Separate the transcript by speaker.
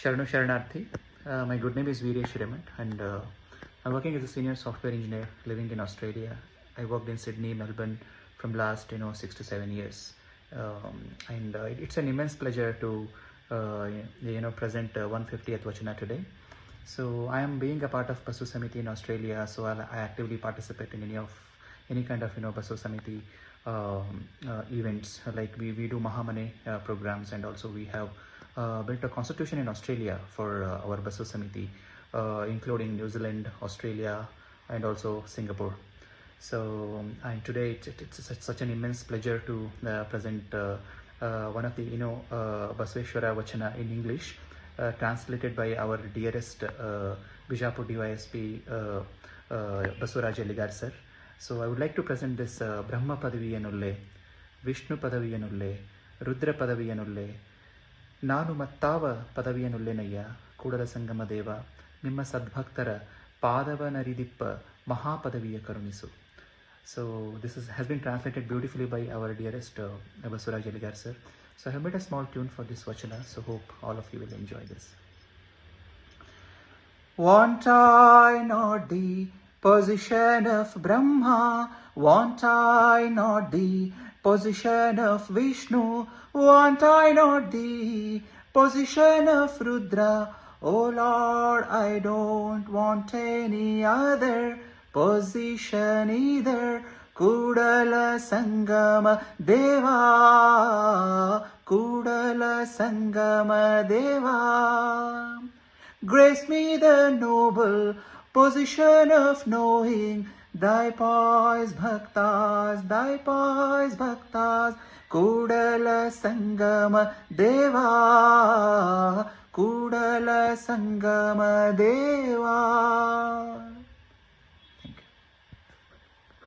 Speaker 1: Sharanu Sharanarthi. My good name is Veeresh Shrimat, and I'm working as a senior software engineer living in Australia. I worked in Sydney, Melbourne from last 6 to 7 years, and it's an immense pleasure to present 150th Vachana today. So I am being a part of Basu Samiti in Australia, so I actively participate in any kind of Basu Samiti events. Like we do Mahamane programs, and also we have built a constitution in Australia for our Basu Samiti, including New Zealand, Australia, and also Singapore. So and today it's such an immense pleasure to present one of the Basveshwara Vachana in English, translated by our dearest Bijapur DYSP Basuraj Aligar sir. So I would like to present this Brahma Padaviyanulle, Vishnu Padaviyanulle, Rudra Padaviyanulle, ನಾನು ಮತ್ತಾವ ಪದವಿಯನುಲ್ಲೆನಯ್ಯ ಕೂಡಲ ಸಂಗಮ ದೇವ ನಿಮ್ಮ ಸದ್ಭಕ್ತರ ಪಾದವನರಿದಿಪ್ಪ ಮಹಾಪದವಿಯ ಕರುಣಿಸು. So this has been translated beautifully by our dearest Basuraj Aligar sir. So I have made a small tune for this Vachana, so hope all of you will enjoy this. Want I not the position of Brahma, want I not the position of Vishnu, want I not the position of Rudra. Oh Lord, I don't want any other position either. Kudala Sangama Deva, Kudala Sangama Deva. Grace me the noble position of knowing Thy pious bhaktas, Kudala Sangama Deva, Kudala Sangama Deva.